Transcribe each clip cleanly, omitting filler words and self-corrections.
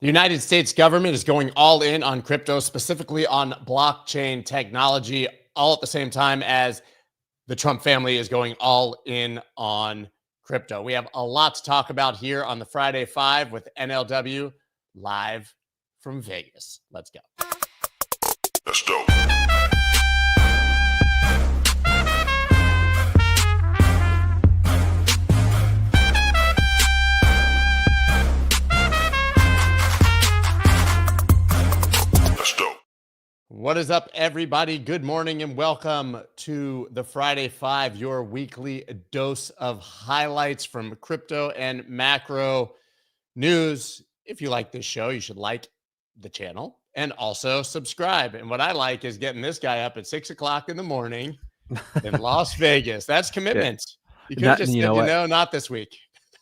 The United States government is going all in on crypto, specifically on blockchain technology, all at the same time as the Trump family is going all in on crypto. We have a lot to talk about here on the Friday Five with NLW live from Vegas. Let's go. Let's go. What is up, everybody? Good morning and welcome to the Friday Five, your weekly dose of highlights from crypto and macro news. If you like this show, you should like the channel and also subscribe. And what I like is getting this guy up at 6 o'clock in the morning in Las Vegas. That's commitment. You could have just said, not this week.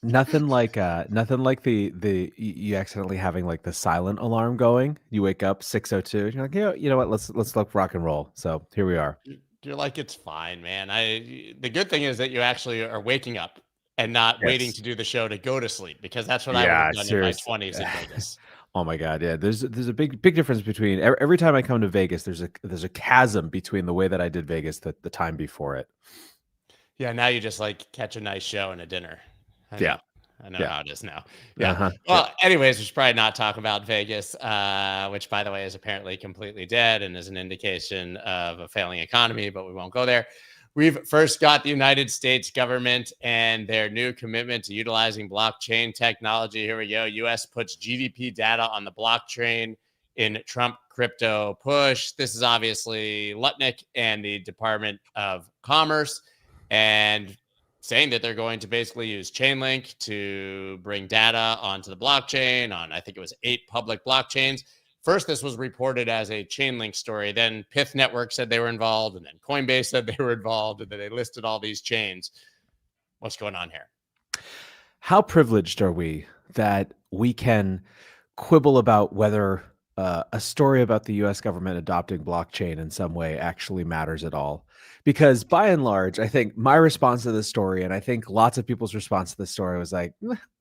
Nothing like the you accidentally having like the silent alarm going. You wake up 6:02. You're like, you know what? Let's look rock and roll. So here we are. You're like, it's fine, man. The good thing is that you actually are waking up and not waiting to do the show to go to sleep, because that's what I would have done in my 20s in Vegas. Oh my God, yeah. There's a big difference between every time I come to Vegas. There's a chasm between the way that I did Vegas the time before it. Yeah, now you just like catch a nice show and a dinner. I know how it is now. Yeah. Well, anyways, we should probably not talk about Vegas, which, by the way, is apparently completely dead and is an indication of a failing economy, but we won't go there. We've first got the United States government and their new commitment to utilizing blockchain technology. Here we go. U.S. puts GDP data on the blockchain in Trump crypto push. This is obviously Lutnick and the Department of Commerce, and saying that they're going to basically use Chainlink to bring data onto the blockchain on, I think it was 8 public blockchains. First, this was reported as a Chainlink story. Then Pith Network said they were involved, and then Coinbase said they were involved, and then they listed all these chains. What's going on here? How privileged are we that we can quibble about whether a story about the U.S. government adopting blockchain in some way actually matters at all? Because by and large, I think my response to this story, and I think lots of people's response to this story, was like,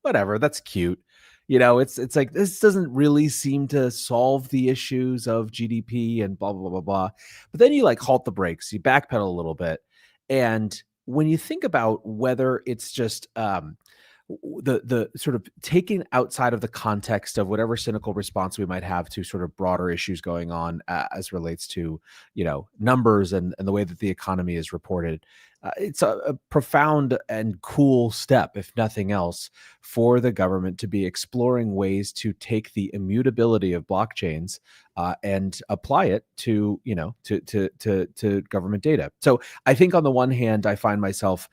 whatever, that's cute. It's like, this doesn't really seem to solve the issues of GDP and blah, blah, blah, blah. But then you like halt the brakes, you backpedal a little bit. And when you think about whether it's just the sort of taking outside of the context of whatever cynical response we might have to sort of broader issues going on as relates to, numbers and the way that the economy is reported, it's a profound and cool step, if nothing else, for the government to be exploring ways to take the immutability of blockchains and apply it to government data. So I think on the one hand, I find myself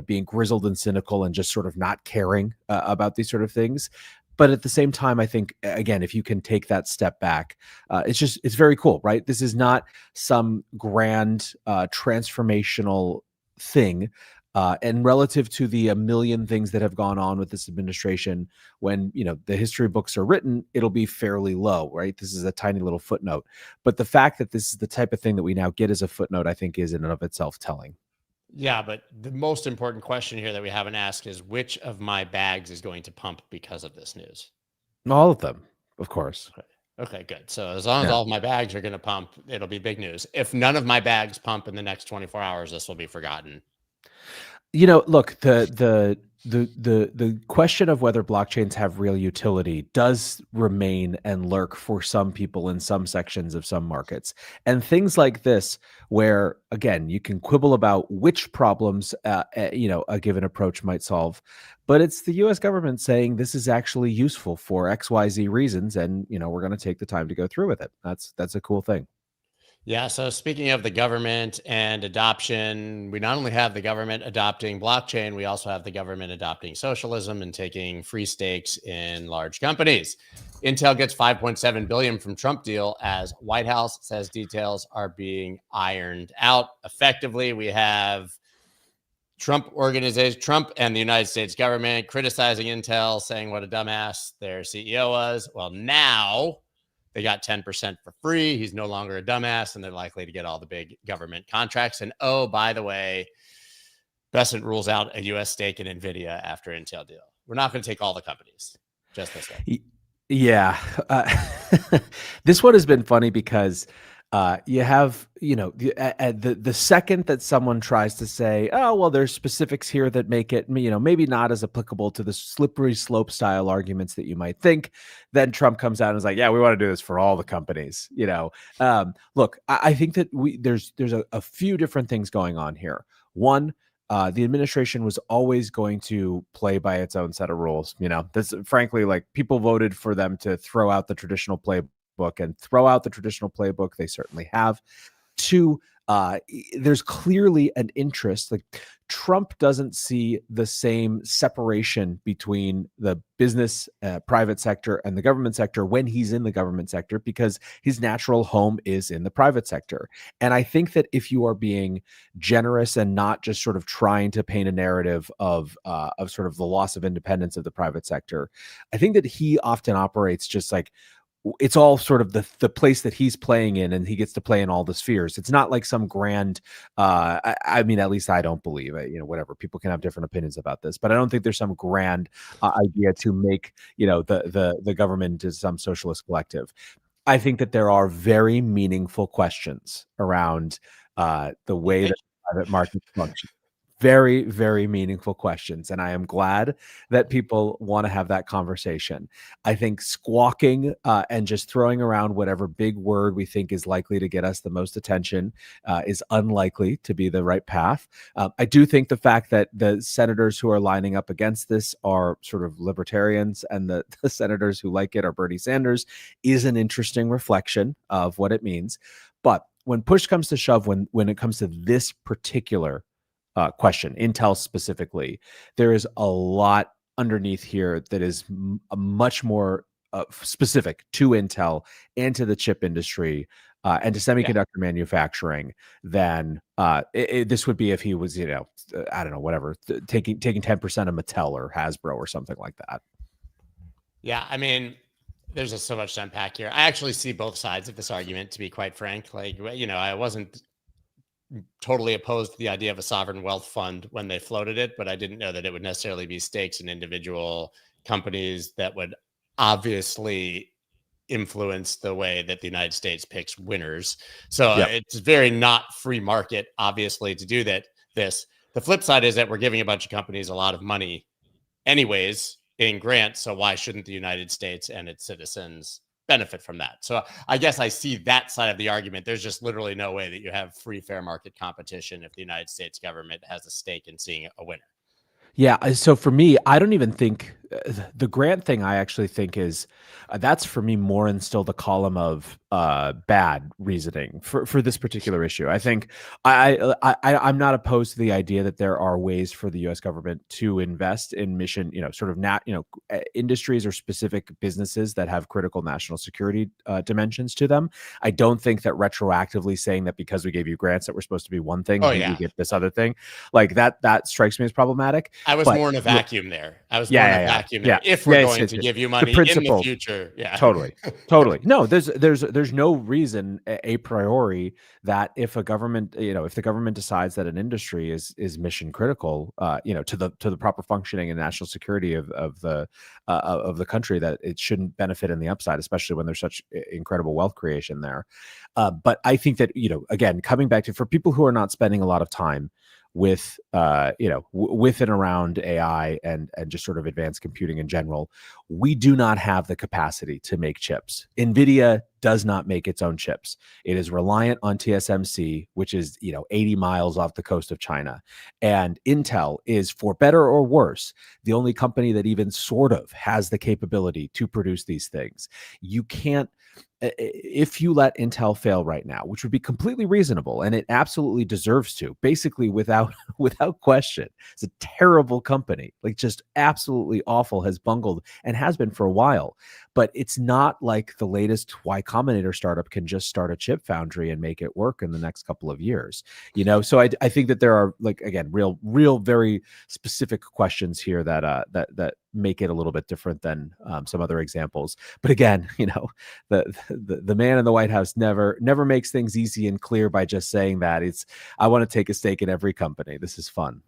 being grizzled and cynical and just sort of not caring about these sort of things. But at the same time, I think, again, if you can take that step back, it's very cool, right? This is not some grand transformational thing. And relative to the a million things that have gone on with this administration, when the history books are written, it'll be fairly low, right? This is a tiny little footnote. But the fact that this is the type of thing that we now get as a footnote, I think, is in and of itself telling. Yeah, but the most important question here that we haven't asked is, which of my bags is going to pump because of this news? All of them, of course. Okay, good. So as long as all of my bags are going to pump, it'll be big news. If none of my bags pump in the next 24 hours, this will be forgotten. Look, the question of whether blockchains have real utility does remain and lurk for some people in some sections of some markets. And things like this, where, again, you can quibble about which problems a given approach might solve, but it's the U.S. government saying this is actually useful for XYZ reasons, and we're going to take the time to go through with it. That's a cool thing. Yeah. So speaking of the government and adoption, we not only have the government adopting blockchain, we also have the government adopting socialism and taking free stakes in large companies. Intel gets $5.7 billion from Trump deal, as White House says details are being ironed out. Effectively, we have Trump and the United States government criticizing Intel, saying what a dumbass their CEO was. Well, now they got 10% for free. He's no longer a dumbass, and they're likely to get all the big government contracts. And oh, by the way, Bessent rules out a U.S. stake in Nvidia after Intel deal. We're not going to take all the companies, just this way. Yeah. This one has been funny because you have, the second that someone tries to say, oh, well, there's specifics here that make it, maybe not as applicable to the slippery slope style arguments that you might think, then Trump comes out and is like, yeah, we want to do this for all the companies. Look, I think that there's a few different things going on here. One, the administration was always going to play by its own set of rules. This, frankly, like, people voted for them to throw out the traditional playbook, and throw out the traditional playbook. They certainly have. Two, there's clearly an interest. Like, Trump doesn't see the same separation between the business, private sector and the government sector when he's in the government sector, because his natural home is in the private sector. And I think that if you are being generous and not just sort of trying to paint a narrative of sort of the loss of independence of the private sector, I think that he often operates just like, it's all sort of the place that he's playing in, and he gets to play in all the spheres. It's not like some grand, I mean, at least I don't believe it, whatever, people can have different opinions about this, but I don't think there's some grand idea to make, the government is some socialist collective. I think that there are very meaningful questions around the way that private markets function. Very, very meaningful questions. And I am glad that people want to have that conversation. I think squawking and just throwing around whatever big word we think is likely to get us the most attention is unlikely to be the right path. I do think the fact that the senators who are lining up against this are sort of libertarians, and the senators who like it are Bernie Sanders, is an interesting reflection of what it means. But when push comes to shove, when it comes to this particular question, Intel specifically, there is a lot underneath here that is much more specific to Intel and to the chip industry and to semiconductor manufacturing than this would be if he was, I don't know, whatever, taking 10% of Mattel or Hasbro or something like that. Yeah, I mean, there's just so much to unpack here. I actually see both sides of this argument, to be quite frank. Like, I wasn't totally opposed to the idea of a sovereign wealth fund when they floated it, but I didn't know that it would necessarily be stakes in individual companies that would obviously influence the way that the United States picks winners. So it's very not free market, obviously, to do that. The flip side is that we're giving a bunch of companies a lot of money anyways in grants. So why shouldn't the United States and its citizens benefit from that? So I guess I see that side of the argument. There's just literally no way that you have free, fair market competition if the United States government has a stake in seeing a winner. Yeah. So for me, I don't even think the grant thing, I actually think is that's for me more in still the column of bad reasoning for this particular issue. I think I'm not opposed to the idea that there are ways for the U.S. government to invest in mission, sort of industries or specific businesses that have critical national security dimensions to them. I don't think that retroactively saying that because we gave you grants that we're supposed to be one thing, you get this other thing, like that strikes me as problematic. I was more in a vacuum there. If we're going to give you money in the future. Yeah, totally. No, there's no reason a priori that if a government, if the government decides that an industry is mission critical, to the proper functioning and national security of the country, that it shouldn't benefit in the upside, especially when there's such incredible wealth creation there. But I think that, again, coming back to, for people who are not spending a lot of time with with and around AI and just sort of advanced computing in general, we do not have the capacity to make chips. Nvidia does not make its own chips. It is reliant on TSMC, which is 80 miles off the coast of China. And Intel is, for better or worse, the only company that even sort of has the capability to produce these things. You can't, if you let Intel fail right now, which would be completely reasonable, and it absolutely deserves to, basically without question, it's a terrible company, like just absolutely awful, has bungled and has been for a while. But it's not like the latest Y Combinator startup can just start a chip foundry and make it work in the next couple of years. So I think that there are, like, again, real very specific questions here that make it a little bit different than some other examples. But again, the man in the White House never makes things easy and clear by just saying that I want to take a stake in every company. This is fun.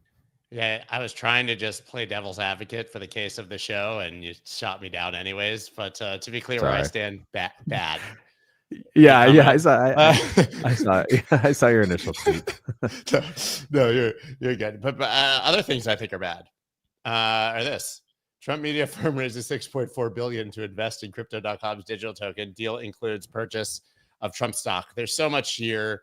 Yeah, I was trying to just play devil's advocate for the case of the show, and you shot me down anyways. But to be clear, where I Sorry. stand, bad. Any Yeah, comment? I saw I saw I saw your initial tweet. no, no, you're good. But other things I think are bad are this. Trump media firm raises $6.4 billion to invest in crypto.com's digital token. Deal includes purchase of Trump stock. There's so much here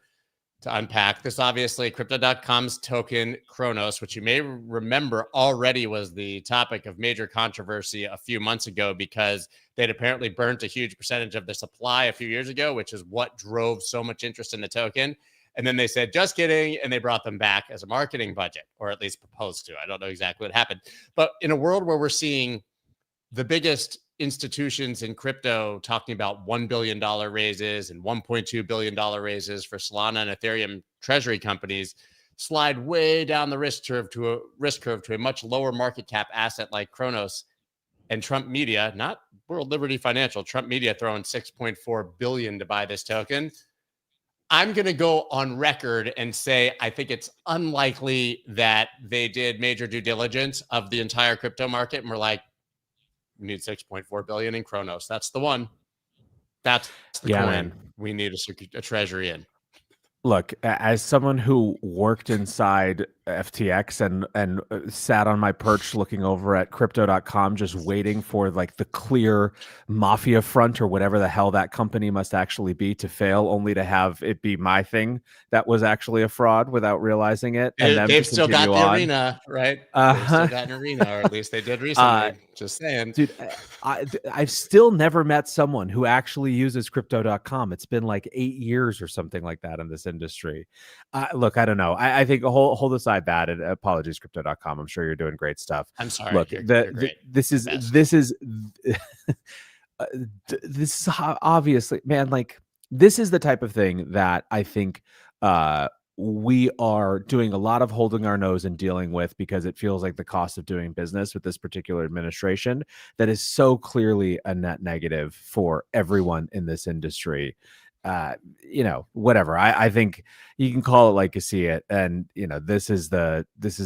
to unpack. This obviously crypto.com's token Kronos, which you may remember already was the topic of major controversy a few months ago because they'd apparently burnt a huge percentage of the supply a few years ago, which is what drove so much interest in the token. And then they said, just kidding. And they brought them back as a marketing budget, or at least proposed to. I don't know exactly what happened. But in a world where we're seeing the biggest institutions in crypto talking about $1 billion raises and $1.2 billion raises for Solana and Ethereum treasury companies slide way down the risk curve to a much lower market cap asset like Kronos, and Trump Media, not World Liberty Financial, Trump Media throwing $6.4 billion to buy this token. I'm going to go on record and say I think it's unlikely that they did major due diligence of the entire crypto market and were like, we need 6.4 billion in Kronos. That's the one. That's the coin man. We need a treasury in. Look, as someone who worked inside FTX and sat on my perch looking over at crypto.com, just waiting for like the clear mafia front or whatever the hell that company must actually be to fail, only to have it be my thing that was actually a fraud without realizing it. And then They've still got the on. arena, right? They've still got an arena, or at least they did recently. Just saying. Dude, I've still never met someone who actually uses crypto.com. It's been like 8 years or something like that in this industry. Look, I don't know. I think hold aside that, and apologies, crypto.com. I'm sure you're doing great stuff. I'm sorry. Look, you're great. This is this is obviously, man, like this is the type of thing that I think we are doing a lot of holding our nose and dealing with because it feels like the cost of doing business with this particular administration that is so clearly a net negative for everyone in this industry. Whatever. I think you can call it like you see it, and this is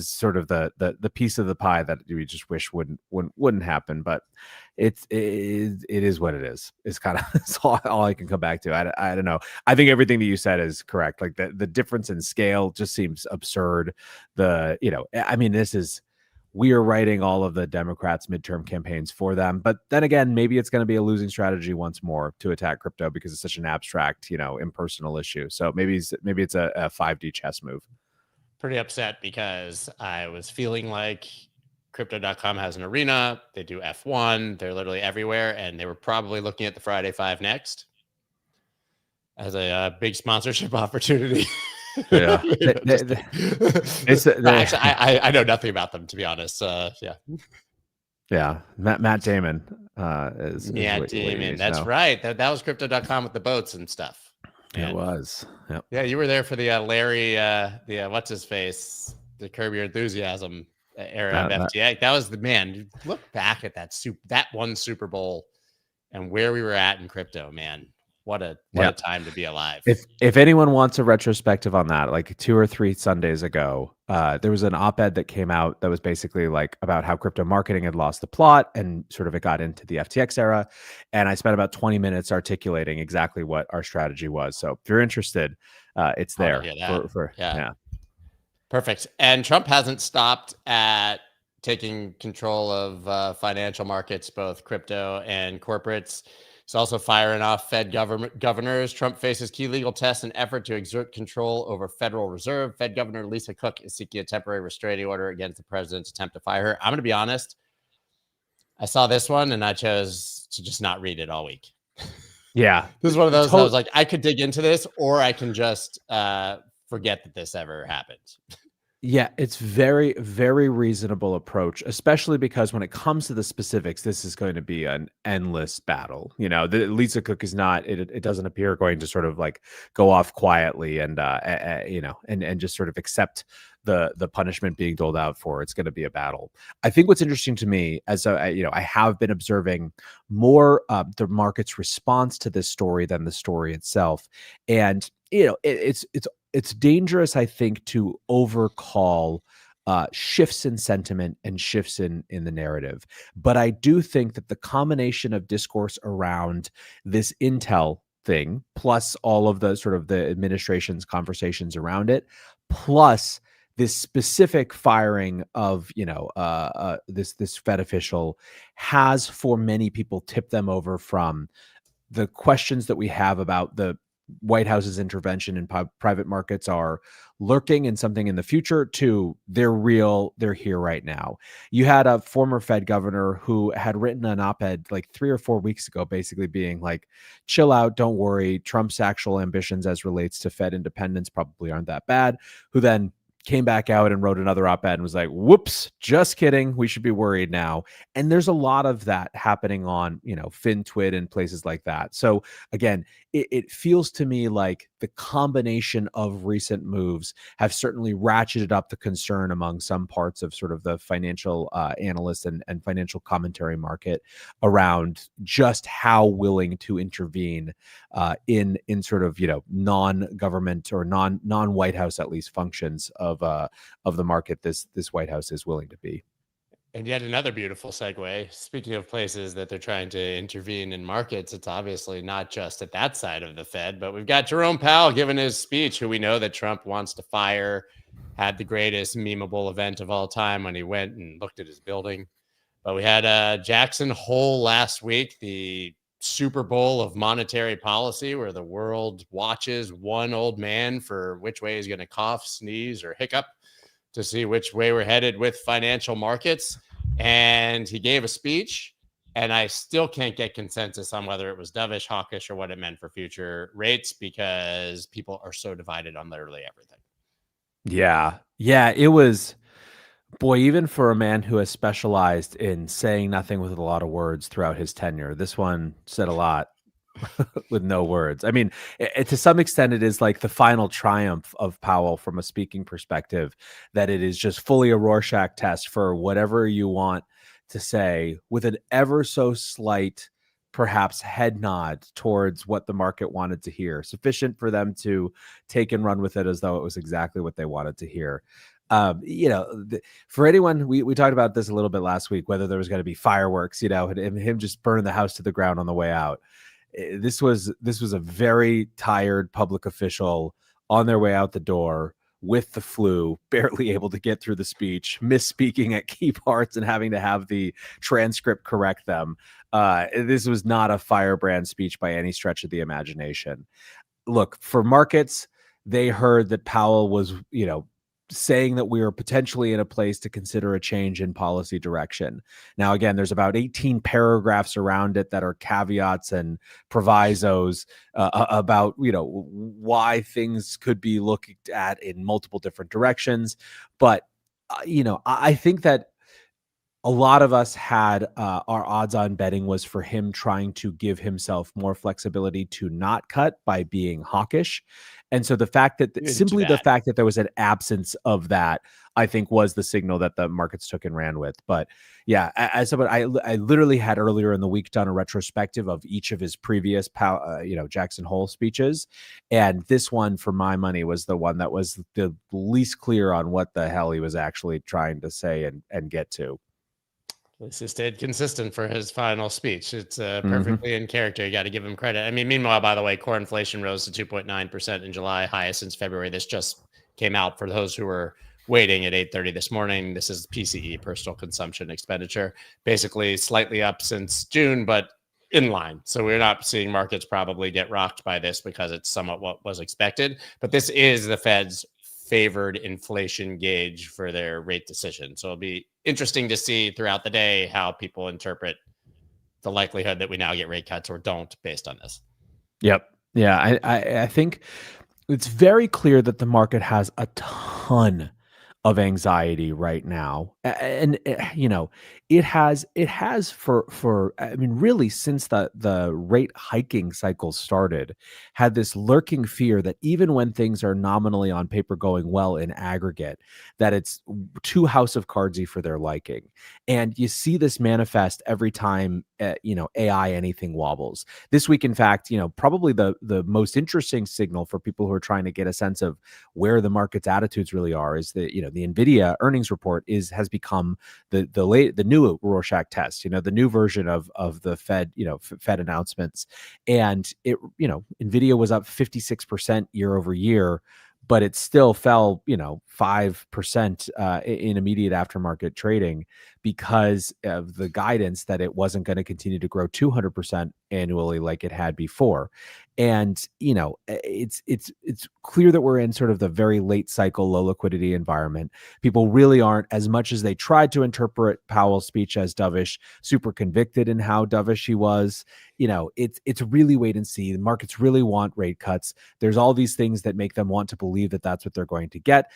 sort of the piece of the pie that we just wish wouldn't happen, but it is what it is. It's kind of all I can come back to. I don't know. I think everything that you said is correct. Like the difference in scale just seems absurd. We are writing all of the Democrats' midterm campaigns for them. But then again, maybe it's going to be a losing strategy once more to attack crypto because it's such an abstract, impersonal issue. So maybe it's a 5D chess move. Pretty upset because I was feeling like crypto.com has an arena. They do F1. They're literally everywhere. And they were probably looking at the Friday 5 next as a big sponsorship opportunity. Yeah. Actually, I know nothing about them, to be honest. Yeah. Matt Damon is Matt Damon. That's right. That was crypto.com with the boats and stuff. It was. Yep. Yeah, you were there for the Larry, what's his face, the Curb Your Enthusiasm era of FTX. That was the man. Look back at that one Super Bowl and where we were at in crypto, man. What a time to be alive. If anyone wants a retrospective on that, like 2 or 3 Sundays ago, there was an op-ed that came out that was basically like about how crypto marketing had lost the plot and sort of it got into the FTX era. And I spent about 20 minutes articulating exactly what our strategy was. So if you're interested, it's there. Yeah. Perfect. And Trump hasn't stopped at taking control of financial markets, both crypto and corporates. He's also firing off Fed governors. Trump faces key legal tests in effort to exert control over Federal Reserve. Fed Governor Lisa Cook is seeking a temporary restraining order against the president's attempt to fire her. I'm going to be honest. I saw this one and I chose to just not read it all week. Yeah. This is one of those I was like, I could dig into this or I can just forget that this ever happened. Yeah, it's very, very reasonable approach, especially because when it comes to the specifics, this is going to be an endless battle. Lisa Cook is not, it doesn't appear going to sort of like go off quietly and, and just sort of accept the punishment being doled out for. It's going to be a battle. I think what's interesting to me as I have been observing more the market's response to this story than the story itself. And, it's dangerous, I think, to overcall shifts in sentiment and shifts in the narrative. But I do think that the combination of discourse around this Intel thing, plus all of the sort of the administration's conversations around it, plus this specific firing of this Fed official, has for many people tipped them over from the questions that we have about the White House's intervention in private markets are lurking in something in the future to they're real, they're here right now. You had a former Fed governor who had written an op-ed like 3 or 4 weeks ago, basically being like, chill out, don't worry. Trump's actual ambitions as relates to Fed independence probably aren't that bad, who then came back out and wrote another op-ed and was like, whoops, just kidding. We should be worried now. And there's a lot of that happening on, FinTwit and places like that. So again, it feels to me like the combination of recent moves have certainly ratcheted up the concern among some parts of sort of the financial analysts and financial commentary market around just how willing to intervene in sort of non-government or non-White House at least functions of the market this White House is willing to be. And yet another beautiful segue. Speaking of places that they're trying to intervene in markets, it's obviously not just at that side of the Fed, but we've got Jerome Powell giving his speech, who we know that Trump wants to fire, had the greatest memeable event of all time when he went and looked at his building. But we had Jackson Hole last week, the Super Bowl of monetary policy, where the world watches one old man for which way he's going to cough, sneeze, or hiccup to see which way we're headed with financial markets. And he gave a speech, and I still can't get consensus on whether it was dovish, hawkish, or what it meant for future rates, because people are so divided on literally everything. Yeah, it was, boy, even for a man who has specialized in saying nothing with a lot of words throughout his tenure, this one said a lot with no words. I mean, to some extent, it is like the final triumph of Powell from a speaking perspective, that it is just fully a Rorschach test for whatever you want to say, with an ever so slight, perhaps head nod towards what the market wanted to hear, sufficient for them to take and run with it as though it was exactly what they wanted to hear. For anyone, we talked about this a little bit last week, whether there was going to be fireworks, and him just burning the house to the ground on the way out. This was a very tired public official on their way out the door with the flu, barely able to get through the speech, misspeaking at key parts and having to have the transcript correct them. This was not a firebrand speech by any stretch of the imagination. Look, for markets, they heard that Powell was, saying that we are potentially in a place to consider a change in policy direction. Now, again, there's about 18 paragraphs around it that are caveats and provisos about, why things could be looked at in multiple different directions. But, I think that a lot of us had our odds on betting was for him trying to give himself more flexibility to not cut by being hawkish. And so the fact that the fact that there was an absence of that, I think, was the signal that the markets took and ran with. But yeah, as someone, I literally had earlier in the week done a retrospective of each of his previous Jackson Hole speeches, and this one, for my money, was the one that was the least clear on what the hell he was actually trying to say and get to. This has stayed consistent for his final speech. It's perfectly in character. You got to give him credit. I mean, meanwhile, by the way, core inflation rose to 2.9% in July, highest since February. This just came out for those who were waiting at 8:30 this morning. This is PCE, personal consumption expenditure, basically slightly up since June, but in line. So we're not seeing markets probably get rocked by this because it's somewhat what was expected. But this is the Fed's favored inflation gauge for their rate decision. So it'll be interesting to see throughout the day how people interpret the likelihood that we now get rate cuts or don't based on this. Yep. Yeah. I think it's very clear that the market has a ton of anxiety right now. And, It has for I mean, really since the rate hiking cycle started, had this lurking fear that even when things are nominally on paper going well in aggregate, that it's too house of cardsy for their liking. And you see this manifest every time AI anything wobbles. This week, in fact, probably the most interesting signal for people who are trying to get a sense of where the market's attitudes really are is that the Nvidia earnings report has become the new Rorschach test, the new version of the Fed, Fed announcements. And Nvidia was up 56% year over year, but it still fell, 5% in immediate aftermarket trading because of the guidance that it wasn't going to continue to grow 200% annually like it had before. And it's clear that we're in sort of the very late cycle, low liquidity environment. People really aren't, as much as they tried to interpret Powell's speech as dovish, super convicted in how dovish he was. It's really wait and see. The markets really want rate cuts. There's all these things that make them want to believe that that's what they're going to get.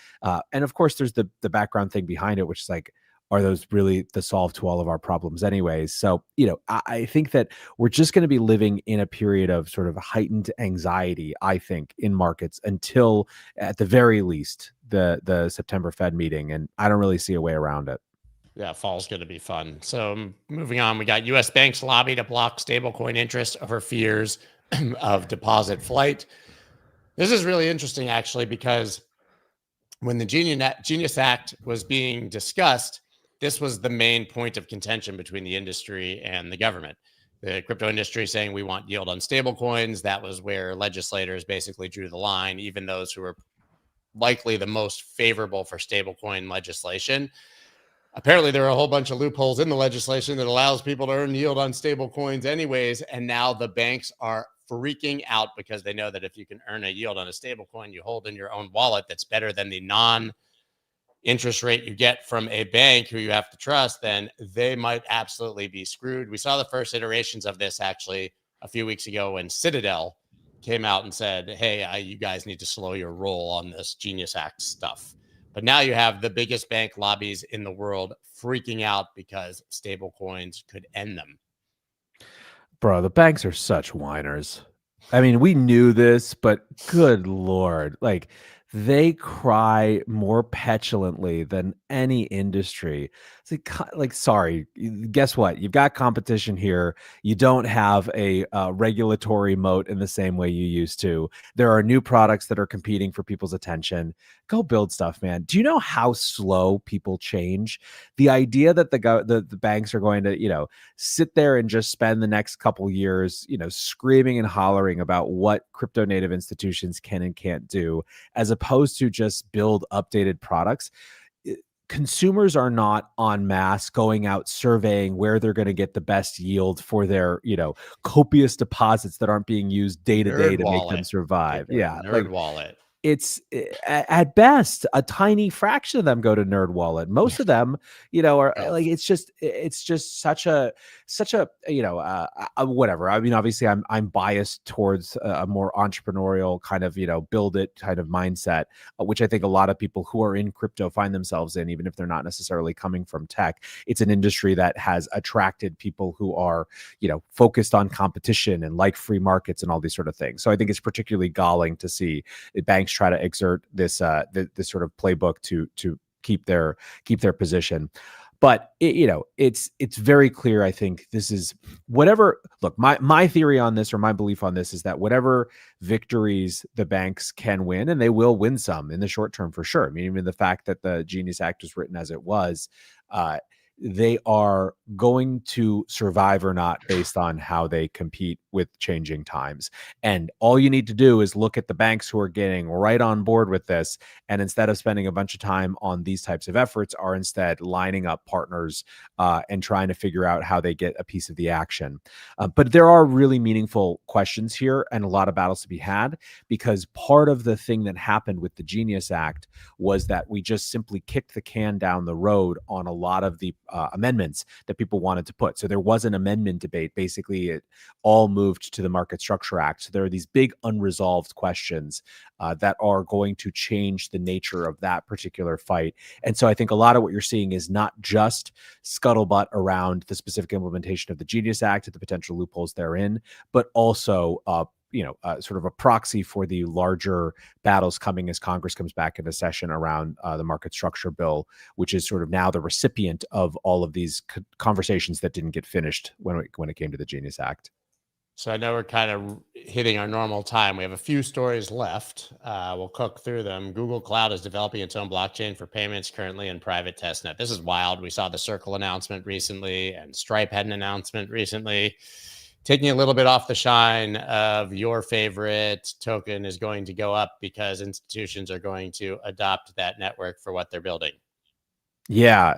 And of course, there's the background thing behind it, which is like, are those really the solve to all of our problems anyways? So, I think that we're just going to be living in a period of sort of heightened anxiety, I think, in markets until at the very least the September Fed meeting. And I don't really see a way around it. Yeah, fall's going to be fun. So moving on, we got U.S. banks lobby to block stablecoin interest over fears of deposit flight. This is really interesting, actually, because when the Genius Act was being discussed, this was the main point of contention between the industry and the government. The crypto industry saying we want yield on stablecoins. That was where legislators basically drew the line, even those who were likely the most favorable for stablecoin legislation. Apparently, there are a whole bunch of loopholes in the legislation that allows people to earn yield on stable coins anyways. And now the banks are freaking out because they know that if you can earn a yield on a stable coin you hold in your own wallet that's better than the non-interest rate you get from a bank who you have to trust, then they might absolutely be screwed. We saw the first iterations of this actually a few weeks ago when Citadel came out and said, hey, you guys need to slow your roll on this Genius Act stuff. But now you have the biggest bank lobbies in the world freaking out because stable coins could end them. Bro, the banks are such whiners. I mean, we knew this, but good Lord, like they cry more petulantly than any industry. It's like, sorry, guess what? You've got competition here. You don't have a regulatory moat in the same way you used to. There are new products that are competing for people's attention. Go build stuff, man. Do you know how slow people change? The idea that the banks are going to, sit there and just spend the next couple years, screaming and hollering about what crypto native institutions can and can't do, as opposed to just build updated products. Consumers are not en masse going out surveying where they're going to get the best yield for their, copious deposits that aren't being used day to day to make them survive. Yeah. Nerd wallet. It's at best a tiny fraction of them go to Nerd Wallet. Most of them, are like, it's just such a whatever. I mean, obviously I'm biased towards a more entrepreneurial kind of, build it kind of mindset, which I think a lot of people who are in crypto find themselves in, even if they're not necessarily coming from tech. It's an industry that has attracted people who are, focused on competition and like free markets and all these sort of things. So I think it's particularly galling to see banks try to exert this this sort of playbook to keep their position. But it's very clear. I think this is whatever. Look, my theory on this, or my belief on this, is that whatever victories the banks can win, and they will win some in the short term for sure. I mean, even the fact that the Genius Act was written as it was, they are going to survive or not based on how they compete with changing times. And all you need to do is look at the banks who are getting right on board with this. And instead of spending a bunch of time on these types of efforts, are instead lining up partners and trying to figure out how they get a piece of the action. But there are really meaningful questions here and a lot of battles to be had, because part of the thing that happened with the Genius Act was that we just simply kicked the can down the road on a lot of the amendments that people wanted to put. So there was an amendment debate. Basically, it all moved to the Market Structure Act. So there are these big unresolved questions that are going to change the nature of that particular fight. And so I think a lot of what you're seeing is not just scuttlebutt around the specific implementation of the Genius Act and the potential loopholes therein, but also sort of a proxy for the larger battles coming as Congress comes back into session around the market structure bill, which is sort of now the recipient of all of these conversations that didn't get finished when it came to the Genius Act. So I know we're kind of hitting our normal time. We have a few stories left. We'll cook through them. Google Cloud is developing its own blockchain for payments currently in private testnet. This is wild. We saw the Circle announcement recently, and Stripe had an announcement recently. Taking a little bit off the shine of your favorite token is going to go up because institutions are going to adopt that network for what they're building. Yeah.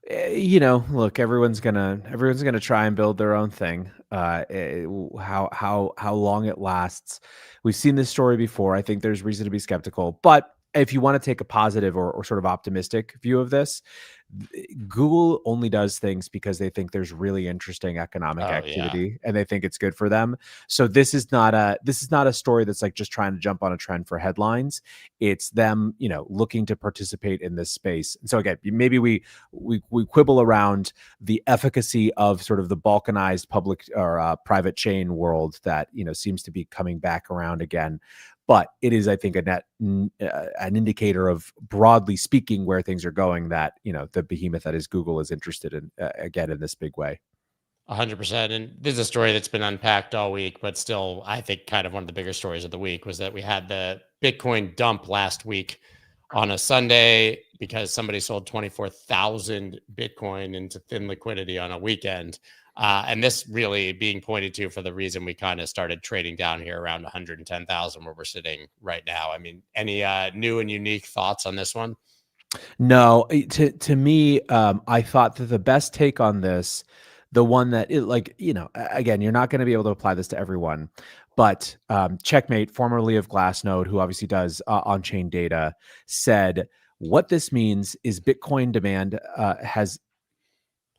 Look, everyone's gonna try and build their own thing. How long it lasts, we've seen this story before. I think there's reason to be skeptical, but if you want to take a positive or sort of optimistic view of this, Google only does things because they think there's really interesting economic activity and they think it's good for them. So this is not a story that's like just trying to jump on a trend for headlines. It's them, looking to participate in this space. And so again, maybe we quibble around the efficacy of sort of the balkanized public or private chain world that seems to be coming back around again. But it is, I think, an indicator of, broadly speaking, where things are going, that, the behemoth that is Google is interested in, again, in this big way. 100%. And this is a story that's been unpacked all week, but still, I think kind of one of the bigger stories of the week was that we had the Bitcoin dump last week on a Sunday because somebody sold 24,000 Bitcoin into thin liquidity on a weekend. And this really being pointed to for the reason we kind of started trading down here around 110,000 where we're sitting right now. I mean, any new and unique thoughts on this one? No, to me, I thought that the best take on this, the one that again, you're not going to be able to apply this to everyone, but Checkmate, formerly of Glassnode, who obviously does on-chain data, said what this means is Bitcoin demand has.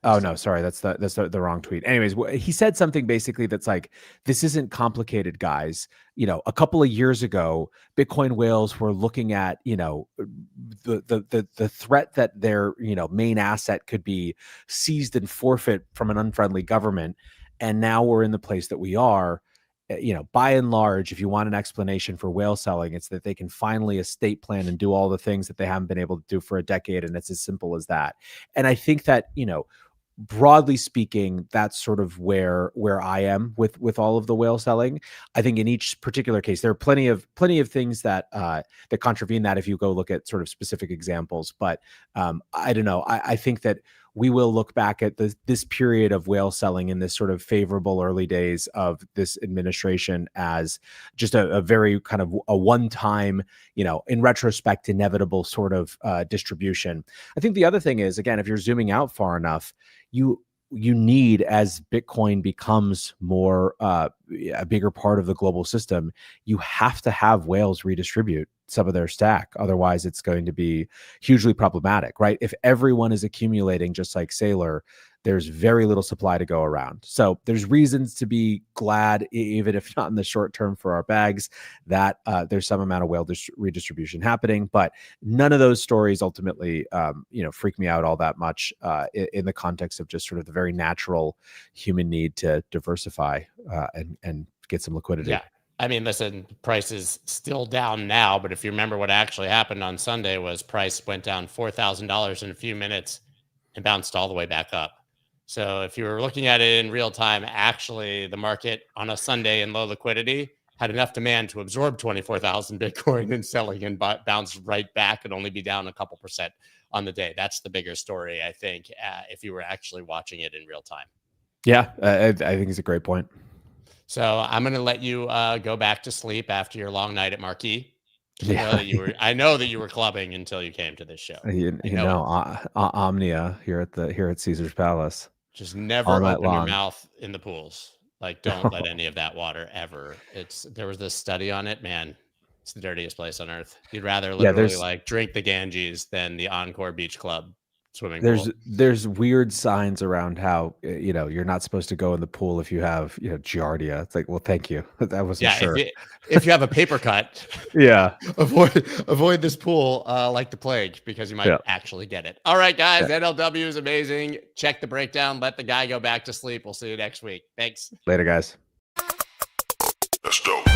Oh no, sorry, that's the wrong tweet. Anyways, he said something basically that's like, this isn't complicated, guys. A couple of years ago, Bitcoin whales were looking at, the threat that their, main asset could be seized and forfeit from an unfriendly government. And now we're in the place that we are. By and large, if you want an explanation for whale selling, it's that they can finally estate plan and do all the things that they haven't been able to do for a decade. And it's as simple as that. And I think that, broadly speaking, that's sort of where I am with all of the whale selling. I think in each particular case, there are plenty of things that that contravene that if you go look at sort of specific examples. But I don't know. I think that we will look back at this period of whale selling in this sort of favorable early days of this administration as just a very kind of a one-time, in retrospect, inevitable sort of distribution. I think the other thing is, again, if you're zooming out far enough, you need, as Bitcoin becomes more a bigger part of the global system, you have to have whales redistribute some of their stack. Otherwise, it's going to be hugely problematic, right? If everyone is accumulating just like Sailor, there's very little supply to go around. So there's reasons to be glad, even if not in the short term for our bags, that there's some amount of whale redistribution happening. But none of those stories ultimately, freak me out all that much in the context of just sort of the very natural human need to diversify and get some liquidity. Yeah. I mean, listen, price is still down now, but if you remember what actually happened on Sunday was price went down $4,000 in a few minutes and bounced all the way back up. So if you were looking at it in real time, actually the market on a Sunday in low liquidity had enough demand to absorb 24,000 Bitcoin and selling and bounce right back and only be down a couple percent on the day. That's the bigger story, I think, if you were actually watching it in real time. Yeah, I think it's a great point. So I'm going to let you go back to sleep after your long night at Marquee. Yeah. I know that you were clubbing until you came to this show. Omnia here at Caesar's Palace. Just never open your mouth in the pools. Like, don't let any of that water ever. There was this study on it, man. It's the dirtiest place on earth. You'd rather literally like drink the Ganges than the Encore Beach Club swimming There's pool. there's weird signs around how you're not supposed to go in the pool if you have giardia. It's like, well, thank you. I wasn't sure. If you have a paper cut, Yeah. avoid this pool like the plague, because you might actually get it. All right, guys, NLW is amazing. Check the breakdown. Let the guy go back to sleep. We'll see you next week. Thanks. Later, guys. That's dope.